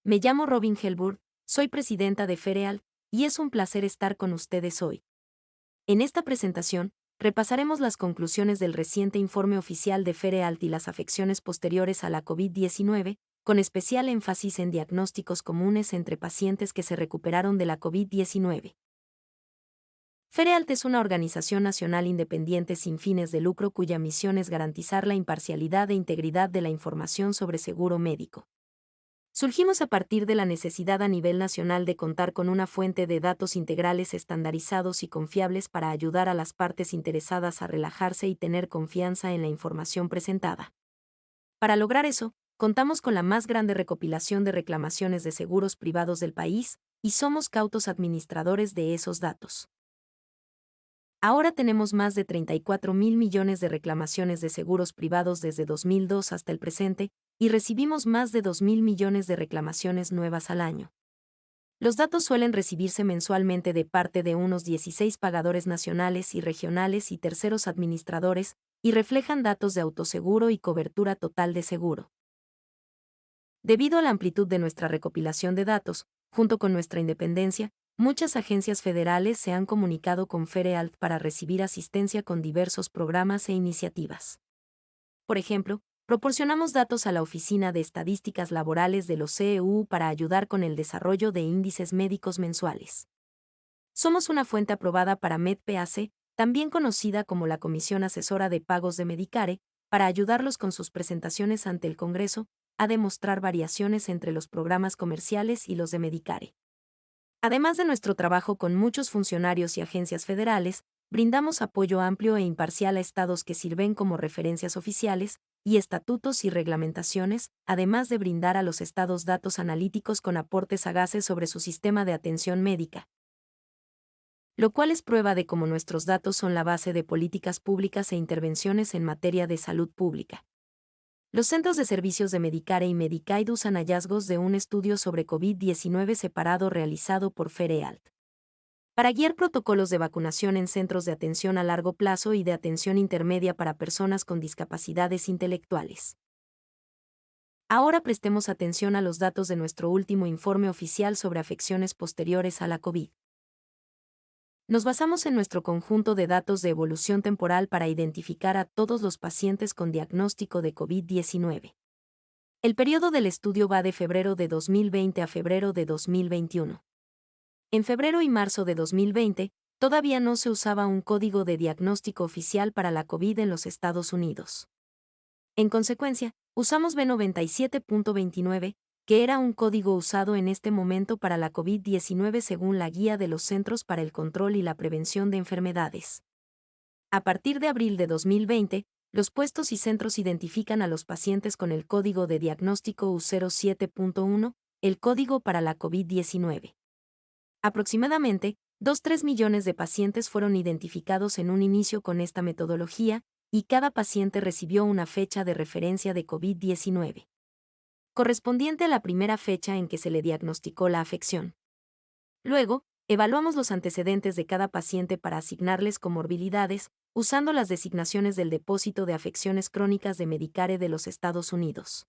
Me llamo Robin Helburg, soy presidenta de Fereal, y es un placer estar con ustedes hoy. En esta presentación, repasaremos las conclusiones del reciente informe oficial de Ferealt y las afecciones posteriores a la COVID-19, con especial énfasis en diagnósticos comunes entre pacientes que se recuperaron de la COVID-19. Ferealt es una organización nacional independiente sin fines de lucro cuya misión es garantizar la imparcialidad e integridad de la información sobre seguro médico. Surgimos a partir de la necesidad a nivel nacional de contar con una fuente de datos integrales estandarizados y confiables para ayudar a las partes interesadas a relajarse y tener confianza en la información presentada. Para lograr eso, contamos con la más grande recopilación de reclamaciones de seguros privados del país, y somos cautos administradores de esos datos. Ahora tenemos más de 34.000 millones de reclamaciones de seguros privados desde 2002 hasta el presente, y recibimos más de 2.000 millones de reclamaciones nuevas al año. Los datos suelen recibirse mensualmente de parte de unos 16 pagadores nacionales y regionales y terceros administradores, y reflejan datos de autoseguro y cobertura total de seguro. Debido a la amplitud de nuestra recopilación de datos, junto con nuestra independencia, muchas agencias federales se han comunicado con Ferealt para recibir asistencia con diversos programas e iniciativas. Por ejemplo, proporcionamos datos a la Oficina de Estadísticas Laborales de los CEU para ayudar con el desarrollo de índices médicos mensuales. Somos una fuente aprobada para MedPAC, también conocida como la Comisión Asesora de Pagos de Medicare, para ayudarlos con sus presentaciones ante el Congreso, a demostrar variaciones entre los programas comerciales y los de Medicare. Además de nuestro trabajo con muchos funcionarios y agencias federales, brindamos apoyo amplio e imparcial a estados que sirven como referencias oficiales, y estatutos y reglamentaciones, además de brindar a los estados datos analíticos con aportes sagaces sobre su sistema de atención médica. Lo cual es prueba de cómo nuestros datos son la base de políticas públicas e intervenciones en materia de salud pública. Los centros de servicios de Medicare y Medicaid usan hallazgos de un estudio sobre COVID-19 separado realizado por Ferealt para guiar protocolos de vacunación en centros de atención a largo plazo y de atención intermedia para personas con discapacidades intelectuales. Ahora prestemos atención a los datos de nuestro último informe oficial sobre afecciones posteriores a la COVID. Nos basamos en nuestro conjunto de datos de evolución temporal para identificar a todos los pacientes con diagnóstico de COVID-19. El periodo del estudio va de febrero de 2020 a febrero de 2021. En febrero y marzo de 2020, todavía no se usaba un código de diagnóstico oficial para la COVID en los Estados Unidos. En consecuencia, usamos B97.29, que era un código usado en este momento para la COVID-19 según la Guía de los Centros para el Control y la Prevención de Enfermedades. A partir de abril de 2020, los puestos y centros identifican a los pacientes con el código de diagnóstico U07.1, el código para la COVID-19. Aproximadamente, 2,3 millones de pacientes fueron identificados en un inicio con esta metodología, y cada paciente recibió una fecha de referencia de COVID-19, correspondiente a la primera fecha en que se le diagnosticó la afección. Luego, evaluamos los antecedentes de cada paciente para asignarles comorbilidades, usando las designaciones del Depósito de Afecciones Crónicas de Medicare de los Estados Unidos.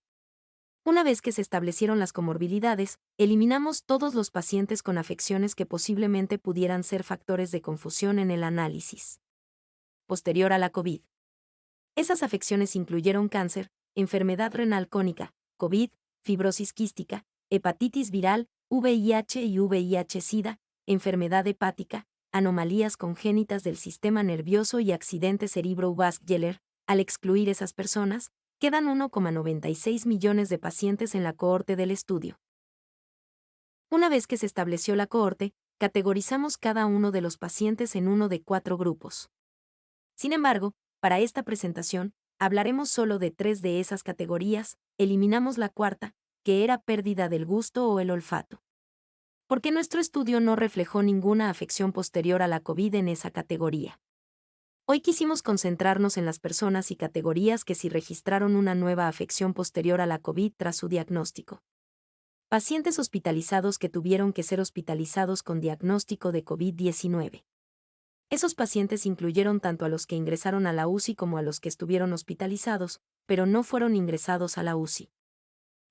Una vez que se establecieron las comorbilidades, eliminamos todos los pacientes con afecciones que posiblemente pudieran ser factores de confusión en el análisis posterior a la COVID. Esas afecciones incluyeron cáncer, enfermedad renal crónica, COVID, fibrosis quística, hepatitis viral, VIH y VIH-Sida, enfermedad hepática, anomalías congénitas del sistema nervioso y accidente cerebrovascular. Al excluir esas personas, quedan 1,96 millones de pacientes en la cohorte del estudio. Una vez que se estableció la cohorte, categorizamos cada uno de los pacientes en uno de 4 grupos. Sin embargo, para esta presentación, hablaremos solo de 3 de esas categorías, eliminamos la cuarta, que era pérdida del gusto o el olfato. Porque nuestro estudio no reflejó ninguna afección posterior a la COVID en esa categoría. Hoy quisimos concentrarnos en las personas y categorías que sí registraron una nueva afección posterior a la COVID tras su diagnóstico. Pacientes hospitalizados que tuvieron que ser hospitalizados con diagnóstico de COVID-19. Esos pacientes incluyeron tanto a los que ingresaron a la UCI como a los que estuvieron hospitalizados, pero no fueron ingresados a la UCI.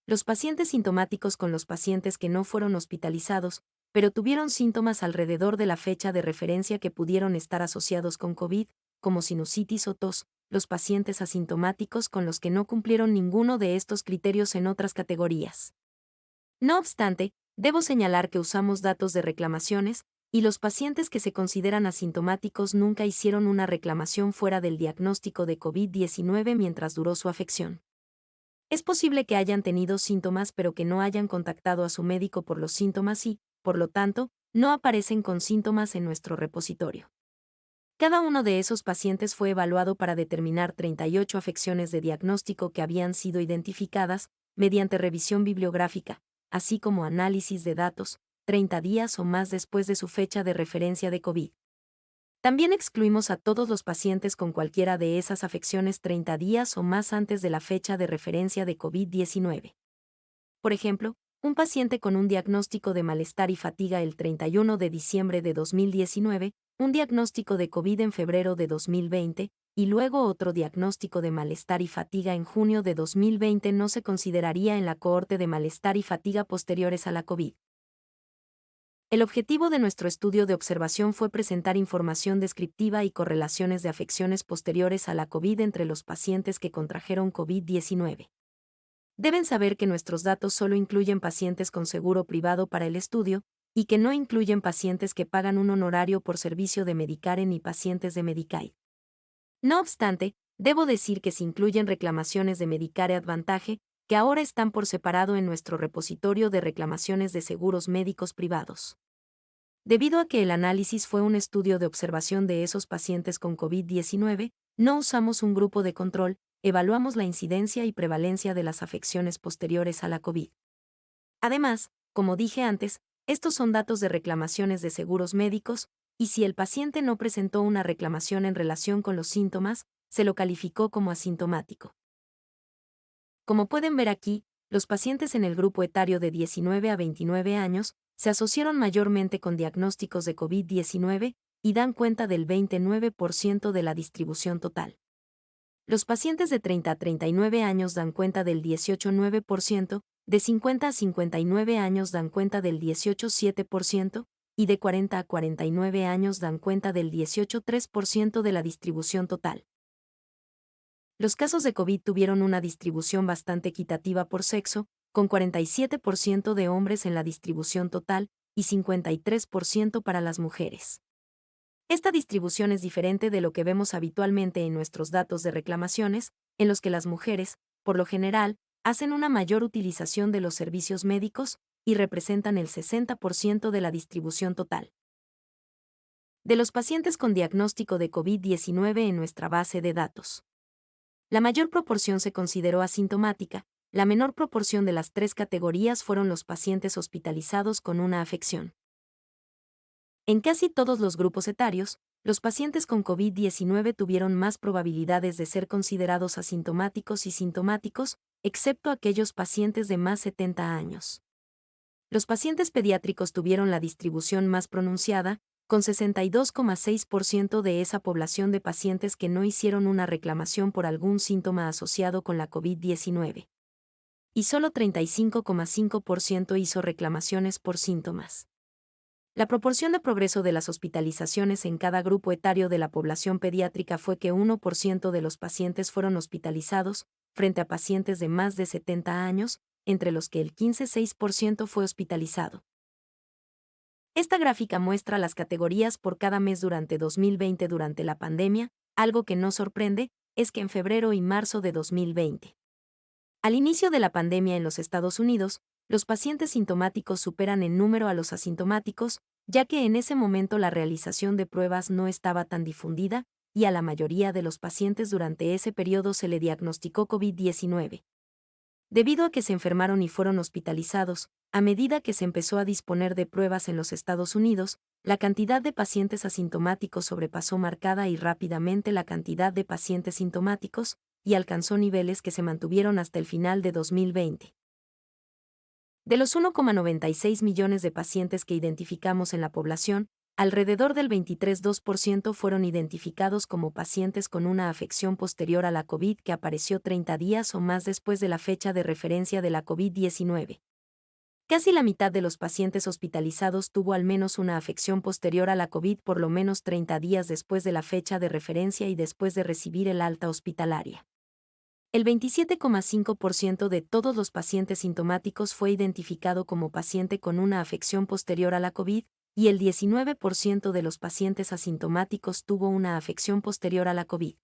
Los pacientes sintomáticos con los pacientes que no fueron hospitalizados, pero tuvieron síntomas alrededor de la fecha de referencia que pudieron estar asociados con COVID, como sinusitis o tos, los pacientes asintomáticos con los que no cumplieron ninguno de estos criterios en otras categorías. No obstante, debo señalar que usamos datos de reclamaciones, y los pacientes que se consideran asintomáticos nunca hicieron una reclamación fuera del diagnóstico de COVID-19 mientras duró su afección. Es posible que hayan tenido síntomas pero que no hayan contactado a su médico por los síntomas y, por lo tanto, no aparecen con síntomas en nuestro repositorio. Cada uno de esos pacientes fue evaluado para determinar 38 afecciones de diagnóstico que habían sido identificadas, mediante revisión bibliográfica, así como análisis de datos, 30 días o más después de su fecha de referencia de COVID. También excluimos a todos los pacientes con cualquiera de esas afecciones 30 días o más antes de la fecha de referencia de COVID-19. Por ejemplo, un paciente con un diagnóstico de malestar y fatiga el 31 de diciembre de 2019, un diagnóstico de COVID en febrero de 2020, y luego otro diagnóstico de malestar y fatiga en junio de 2020 no se consideraría en la cohorte de malestar y fatiga posteriores a la COVID. El objetivo de nuestro estudio de observación fue presentar información descriptiva y correlaciones de afecciones posteriores a la COVID entre los pacientes que contrajeron COVID-19. Deben saber que nuestros datos solo incluyen pacientes con seguro privado para el estudio, y que no incluyen pacientes que pagan un honorario por servicio de Medicare ni pacientes de Medicaid. No obstante, debo decir que se incluyen reclamaciones de Medicare Advantage, que ahora están por separado en nuestro repositorio de reclamaciones de seguros médicos privados. Debido a que el análisis fue un estudio de observación de esos pacientes con COVID-19, no usamos un grupo de control, evaluamos la incidencia y prevalencia de las afecciones posteriores a la COVID. Además, como dije antes, estos son datos de reclamaciones de seguros médicos, y si el paciente no presentó una reclamación en relación con los síntomas, se lo calificó como asintomático. Como pueden ver aquí, los pacientes en el grupo etario de 19 a 29 años se asociaron mayormente con diagnósticos de COVID-19 y dan cuenta del 29% de la distribución total. Los pacientes de 30 a 39 años dan cuenta del 18,9%, de 50 a 59 años dan cuenta del 18,7%, y de 40 a 49 años dan cuenta del 18,3% de la distribución total. Los casos de COVID tuvieron una distribución bastante equitativa por sexo, con 47% de hombres en la distribución total y 53% para las mujeres. Esta distribución es diferente de lo que vemos habitualmente en nuestros datos de reclamaciones, en los que las mujeres, por lo general, hacen una mayor utilización de los servicios médicos y representan el 60% de la distribución total. De los pacientes con diagnóstico de COVID-19 en nuestra base de datos, la mayor proporción se consideró asintomática, la menor proporción de las tres categorías fueron los pacientes hospitalizados con una afección. En casi todos los grupos etarios, los pacientes con COVID-19 tuvieron más probabilidades de ser considerados asintomáticos y sintomáticos, excepto aquellos pacientes de más 70 años. Los pacientes pediátricos tuvieron la distribución más pronunciada, con 62,6% de esa población de pacientes que no hicieron una reclamación por algún síntoma asociado con la COVID-19. Y solo 35,5% hizo reclamaciones por síntomas. La proporción de progreso de las hospitalizaciones en cada grupo etario de la población pediátrica fue que 1% de los pacientes fueron hospitalizados, frente a pacientes de más de 70 años, entre los que el 15,6% fue hospitalizado. Esta gráfica muestra las categorías por cada mes durante 2020 durante la pandemia. Algo que no sorprende es que en febrero y marzo de 2020. Al inicio de la pandemia en los Estados Unidos, los pacientes sintomáticos superan en número a los asintomáticos, ya que en ese momento la realización de pruebas no estaba tan difundida, y a la mayoría de los pacientes durante ese periodo se le diagnosticó COVID-19. Debido a que se enfermaron y fueron hospitalizados, a medida que se empezó a disponer de pruebas en los Estados Unidos, la cantidad de pacientes asintomáticos sobrepasó marcada y rápidamente la cantidad de pacientes sintomáticos, y alcanzó niveles que se mantuvieron hasta el final de 2020. De los 1,96 millones de pacientes que identificamos en la población, Alrededor del 23,2% fueron identificados como pacientes con una afección posterior a la COVID que apareció 30 días o más después de la fecha de referencia de la COVID-19. Casi la mitad de los pacientes hospitalizados tuvo al menos una afección posterior a la COVID por lo menos 30 días después de la fecha de referencia y después de recibir el alta hospitalaria. El 27,5% de todos los pacientes sintomáticos fue identificado como paciente con una afección posterior a la COVID, y el 19% de los pacientes asintomáticos tuvo una afección posterior a la COVID.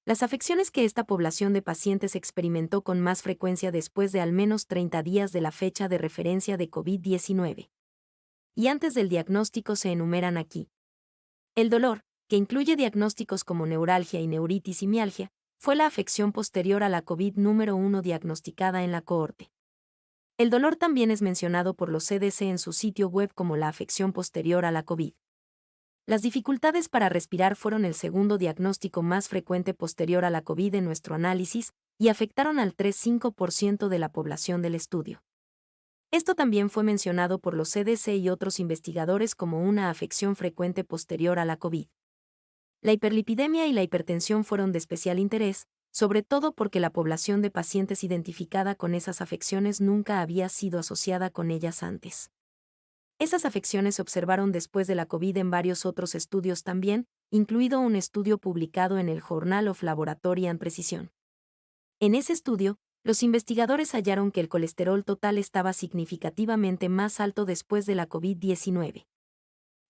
Las afecciones que esta población de pacientes experimentó con más frecuencia después de al menos 30 días de la fecha de referencia de COVID-19. Y antes del diagnóstico se enumeran aquí. El dolor, que incluye diagnósticos como neuralgia y neuritis y mialgia, fue la afección posterior a la COVID número 1 diagnosticada en la cohorte. El dolor también es mencionado por los CDC en su sitio web como la afección posterior a la COVID. Las dificultades para respirar fueron el segundo diagnóstico más frecuente posterior a la COVID en nuestro análisis y afectaron al 3,5% de la población del estudio. Esto también fue mencionado por los CDC y otros investigadores como una afección frecuente posterior a la COVID. La hiperlipidemia y la hipertensión fueron de especial interés, sobre todo porque la población de pacientes identificada con esas afecciones nunca había sido asociada con ellas antes. Esas afecciones se observaron después de la COVID en varios otros estudios también, incluido un estudio publicado en el Journal of Laboratory and Precision. En ese estudio, los investigadores hallaron que el colesterol total estaba significativamente más alto después de la COVID-19.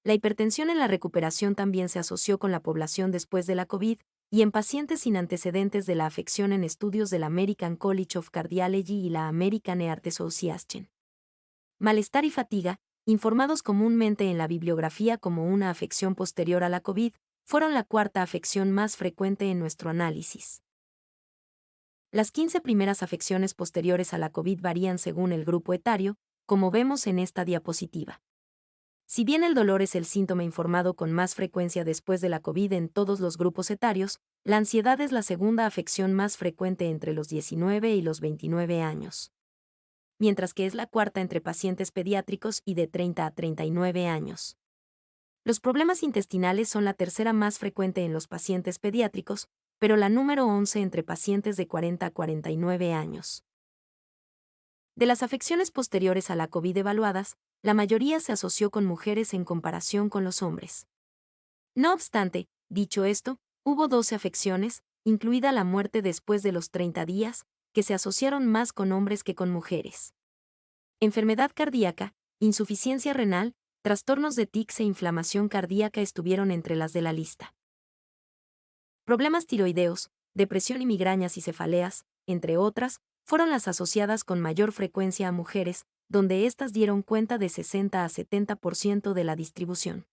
La hipertensión en la recuperación también se asoció con la población después de la COVID, y en pacientes sin antecedentes de la afección en estudios del American College of Cardiology y la American Heart Association. Malestar y fatiga, informados comúnmente en la bibliografía como una afección posterior a la COVID, fueron la cuarta afección más frecuente en nuestro análisis. Las 15 primeras afecciones posteriores a la COVID varían según el grupo etario, como vemos en esta diapositiva. Si bien el dolor es el síntoma informado con más frecuencia después de la COVID en todos los grupos etarios, la ansiedad es la segunda afección más frecuente entre los 19 y los 29 años, mientras que es la cuarta entre pacientes pediátricos y de 30 a 39 años. Los problemas intestinales son la tercera más frecuente en los pacientes pediátricos, pero la número 11 entre pacientes de 40 a 49 años. De las afecciones posteriores a la COVID evaluadas, la mayoría se asoció con mujeres en comparación con los hombres. No obstante, dicho esto, hubo 12 afecciones, incluida la muerte después de los 30 días, que se asociaron más con hombres que con mujeres. Enfermedad cardíaca, insuficiencia renal, trastornos de tics e inflamación cardíaca estuvieron entre las de la lista. Problemas tiroideos, depresión y migrañas y cefaleas, entre otras, fueron las asociadas con mayor frecuencia a mujeres, donde éstas dieron cuenta de 60 a 70% de la distribución.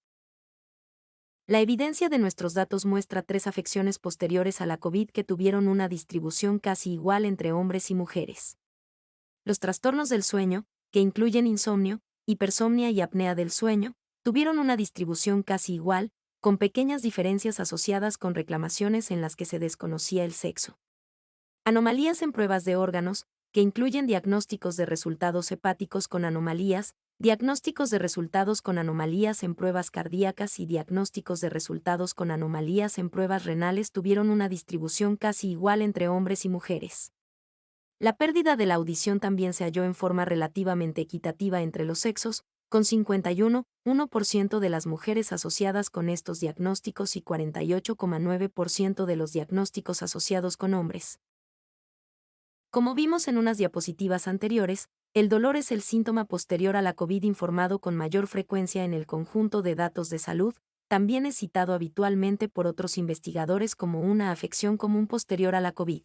La evidencia de nuestros datos muestra 3 afecciones posteriores a la COVID que tuvieron una distribución casi igual entre hombres y mujeres. Los trastornos del sueño, que incluyen insomnio, hipersomnia y apnea del sueño, tuvieron una distribución casi igual, con pequeñas diferencias asociadas con reclamaciones en las que se desconocía el sexo. Anomalías en pruebas de órganos, que incluyen diagnósticos de resultados hepáticos con anomalías, diagnósticos de resultados con anomalías en pruebas cardíacas y diagnósticos de resultados con anomalías en pruebas renales tuvieron una distribución casi igual entre hombres y mujeres. La pérdida de la audición también se halló en forma relativamente equitativa entre los sexos, con 51,1% de las mujeres asociadas con estos diagnósticos y 48,9% de los diagnósticos asociados con hombres. Como vimos en unas diapositivas anteriores, el dolor es el síntoma posterior a la COVID informado con mayor frecuencia en el conjunto de datos de salud, también es citado habitualmente por otros investigadores como una afección común posterior a la COVID.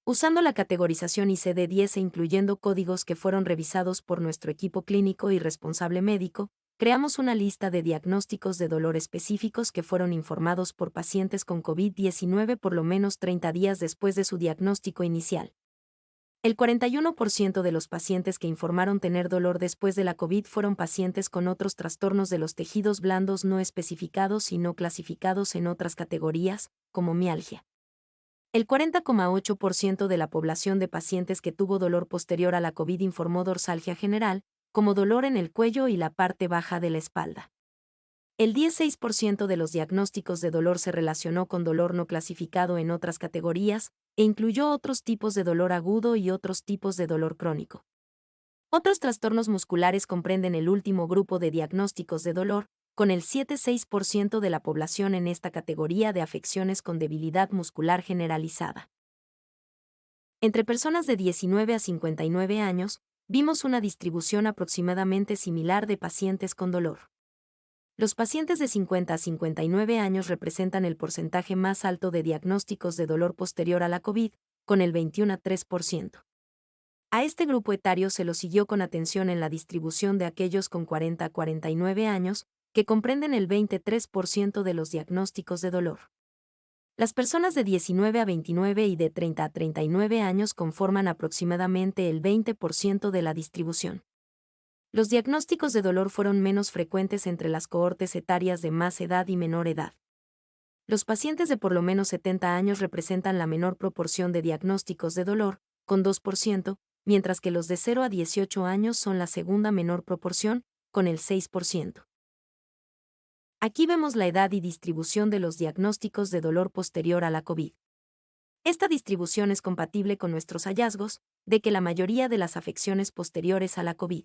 Usando la categorización ICD-10 e incluyendo códigos que fueron revisados por nuestro equipo clínico y responsable médico, creamos una lista de diagnósticos de dolor específicos que fueron informados por pacientes con COVID-19 por lo menos 30 días después de su diagnóstico inicial. El 41% de los pacientes que informaron tener dolor después de la COVID fueron pacientes con otros trastornos de los tejidos blandos no especificados y no clasificados en otras categorías, como mialgia. El 40,8% de la población de pacientes que tuvo dolor posterior a la COVID informó dorsalgia general, como dolor en el cuello y la parte baja de la espalda. El 16% de los diagnósticos de dolor se relacionó con dolor no clasificado en otras categorías, e incluyó otros tipos de dolor agudo y otros tipos de dolor crónico. Otros trastornos musculares comprenden el último grupo de diagnósticos de dolor, con el 7,6% de la población en esta categoría de afecciones con debilidad muscular generalizada. Entre personas de 19 a 59 años, vimos una distribución aproximadamente similar de pacientes con dolor. Los pacientes de 50 a 59 años representan el porcentaje más alto de diagnósticos de dolor posterior a la COVID, con el 21,3%. A este grupo etario se lo siguió con atención en la distribución de aquellos con 40 a 49 años, que comprenden el 23% de los diagnósticos de dolor. Las personas de 19 a 29 y de 30 a 39 años conforman aproximadamente el 20% de la distribución. Los diagnósticos de dolor fueron menos frecuentes entre las cohortes etarias de más edad y menor edad. Los pacientes de por lo menos 70 años representan la menor proporción de diagnósticos de dolor, con 2%, mientras que los de 0 a 18 años son la segunda menor proporción, con el 6%. Aquí vemos la edad y distribución de los diagnósticos de dolor posterior a la COVID. Esta distribución es compatible con nuestros hallazgos, de que la mayoría de las afecciones posteriores a la COVID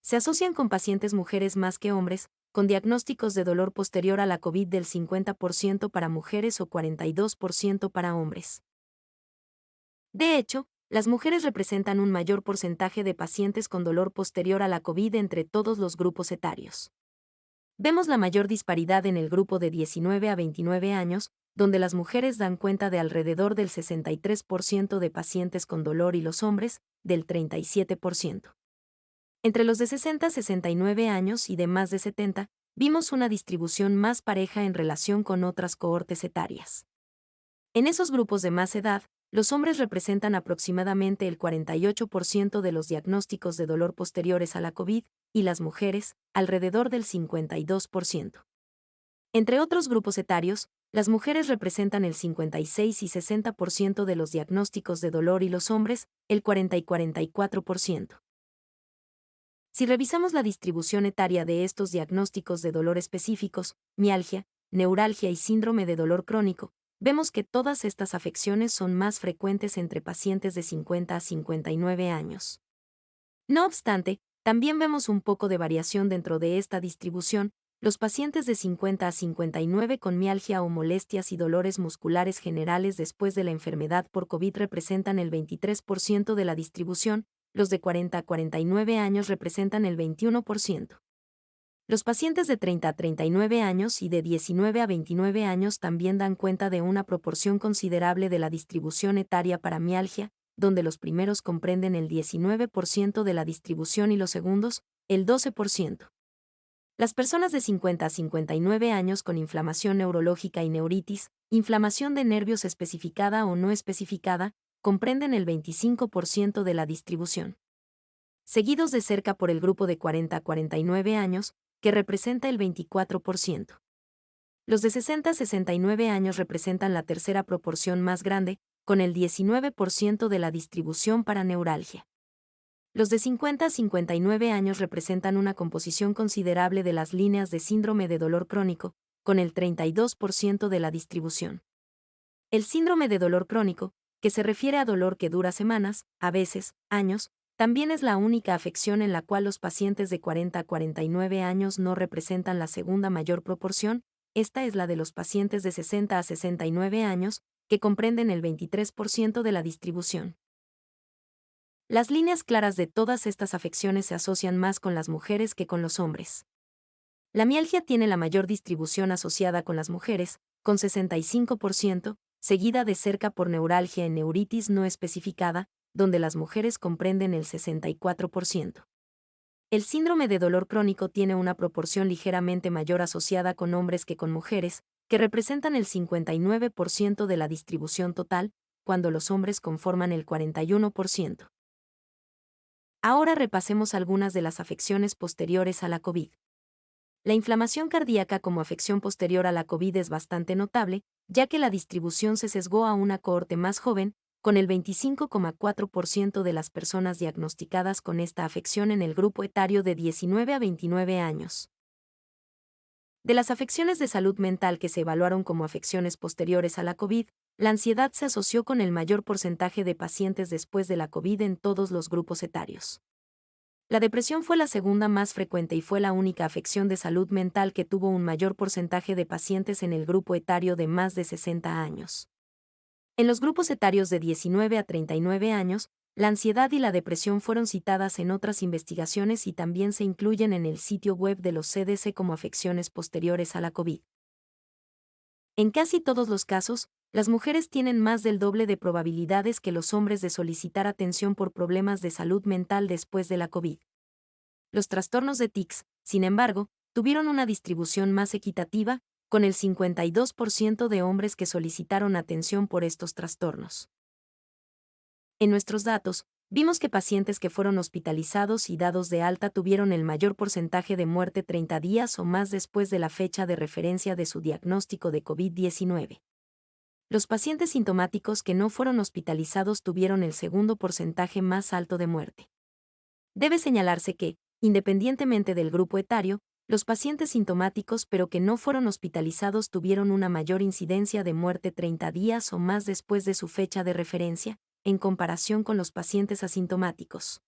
se asocian con pacientes mujeres más que hombres, con diagnósticos de dolor posterior a la COVID del 50% para mujeres o 42% para hombres. De hecho, las mujeres representan un mayor porcentaje de pacientes con dolor posterior a la COVID entre todos los grupos etarios. Vemos la mayor disparidad en el grupo de 19 a 29 años, donde las mujeres dan cuenta de alrededor del 63% de pacientes con dolor y los hombres, del 37%. Entre los de 60 a 69 años y de más de 70, vimos una distribución más pareja en relación con otras cohortes etarias. En esos grupos de más edad, los hombres representan aproximadamente el 48% de los diagnósticos de dolor posteriores a la COVID, y las mujeres, alrededor del 52%. Entre otros grupos etarios, las mujeres representan el 56 y 60% de los diagnósticos de dolor y los hombres, el 40 y 44%. Si revisamos la distribución etaria de estos diagnósticos de dolor específicos, mialgia, neuralgia y síndrome de dolor crónico, vemos que todas estas afecciones son más frecuentes entre pacientes de 50 a 59 años. No obstante, también vemos un poco de variación dentro de esta distribución. Los pacientes de 50 a 59 con mialgia o molestias y dolores musculares generales después de la enfermedad por COVID representan el 23% de la distribución, los de 40 a 49 años representan el 21%. Los pacientes de 30 a 39 años y de 19 a 29 años también dan cuenta de una proporción considerable de la distribución etaria para mialgia, donde los primeros comprenden el 19% de la distribución y los segundos, el 12%. Las personas de 50 a 59 años con inflamación neurológica y neuritis, inflamación de nervios especificada o no especificada, comprenden el 25% de la distribución. Seguidos de cerca por el grupo de 40 a 49 años, que representa el 24%. Los de 60 a 69 años representan la tercera proporción más grande, con el 19% de la distribución para neuralgia. Los de 50 a 59 años representan una composición considerable de las líneas de síndrome de dolor crónico, con el 32% de la distribución. El síndrome de dolor crónico, que se refiere a dolor que dura semanas, a veces, años, también es la única afección en la cual los pacientes de 40 a 49 años no representan la segunda mayor proporción. Esta es la de los pacientes de 60 a 69 años, que comprenden el 23% de la distribución. Las líneas claras de todas estas afecciones se asocian más con las mujeres que con los hombres. La mialgia tiene la mayor distribución asociada con las mujeres, con 65%, seguida de cerca por neuralgia en neuritis no especificada, donde las mujeres comprenden el 64%. El síndrome de dolor crónico tiene una proporción ligeramente mayor asociada con hombres que con mujeres, que representan el 59% de la distribución total, cuando los hombres conforman el 41%. Ahora repasemos algunas de las afecciones posteriores a la COVID. La inflamación cardíaca como afección posterior a la COVID es bastante notable, ya que la distribución se sesgó a una cohorte más joven, con el 25,4% de las personas diagnosticadas con esta afección en el grupo etario de 19 a 29 años. De las afecciones de salud mental que se evaluaron como afecciones posteriores a la COVID, la ansiedad se asoció con el mayor porcentaje de pacientes después de la COVID en todos los grupos etarios. La depresión fue la segunda más frecuente y fue la única afección de salud mental que tuvo un mayor porcentaje de pacientes en el grupo etario de más de 60 años. En los grupos etarios de 19 a 39 años, la ansiedad y la depresión fueron citadas en otras investigaciones y también se incluyen en el sitio web de los CDC como afecciones posteriores a la COVID. En casi todos los casos, las mujeres tienen más del doble de probabilidades que los hombres de solicitar atención por problemas de salud mental después de la COVID. Los trastornos de tics, sin embargo, tuvieron una distribución más equitativa, con el 52% de hombres que solicitaron atención por estos trastornos. En nuestros datos, vimos que pacientes que fueron hospitalizados y dados de alta tuvieron el mayor porcentaje de muerte 30 días o más después de la fecha de referencia de su diagnóstico de COVID-19. Los pacientes sintomáticos que no fueron hospitalizados tuvieron el segundo porcentaje más alto de muerte. Debe señalarse que, independientemente del grupo etario, los pacientes sintomáticos pero que no fueron hospitalizados tuvieron una mayor incidencia de muerte 30 días o más después de su fecha de referencia, en comparación con los pacientes asintomáticos.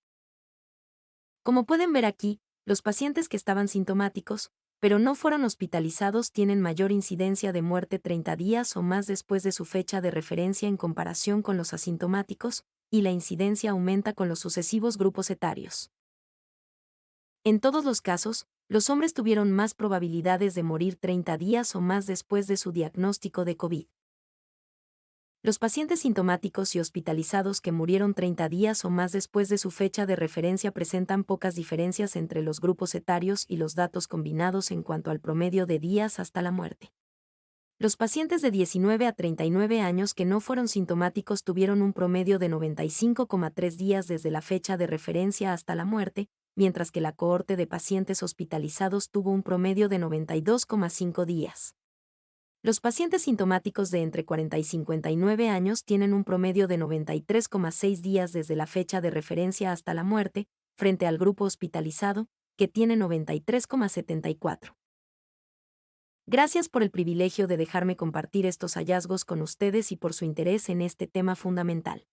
Como pueden ver aquí, los pacientes que estaban sintomáticos, pero no fueron hospitalizados tienen mayor incidencia de muerte 30 días o más después de su fecha de referencia en comparación con los asintomáticos, y la incidencia aumenta con los sucesivos grupos etarios. En todos los casos, los hombres tuvieron más probabilidades de morir 30 días o más después de su diagnóstico de COVID. Los pacientes sintomáticos y hospitalizados que murieron 30 días o más después de su fecha de referencia presentan pocas diferencias entre los grupos etarios y los datos combinados en cuanto al promedio de días hasta la muerte. Los pacientes de 19 a 39 años que no fueron sintomáticos tuvieron un promedio de 95,3 días desde la fecha de referencia hasta la muerte, mientras que la cohorte de pacientes hospitalizados tuvo un promedio de 92,5 días. Los pacientes sintomáticos de entre 40 y 59 años tienen un promedio de 93,6 días desde la fecha de referencia hasta la muerte, frente al grupo hospitalizado, que tiene 93,74. Gracias por el privilegio de dejarme compartir estos hallazgos con ustedes y por su interés en este tema fundamental.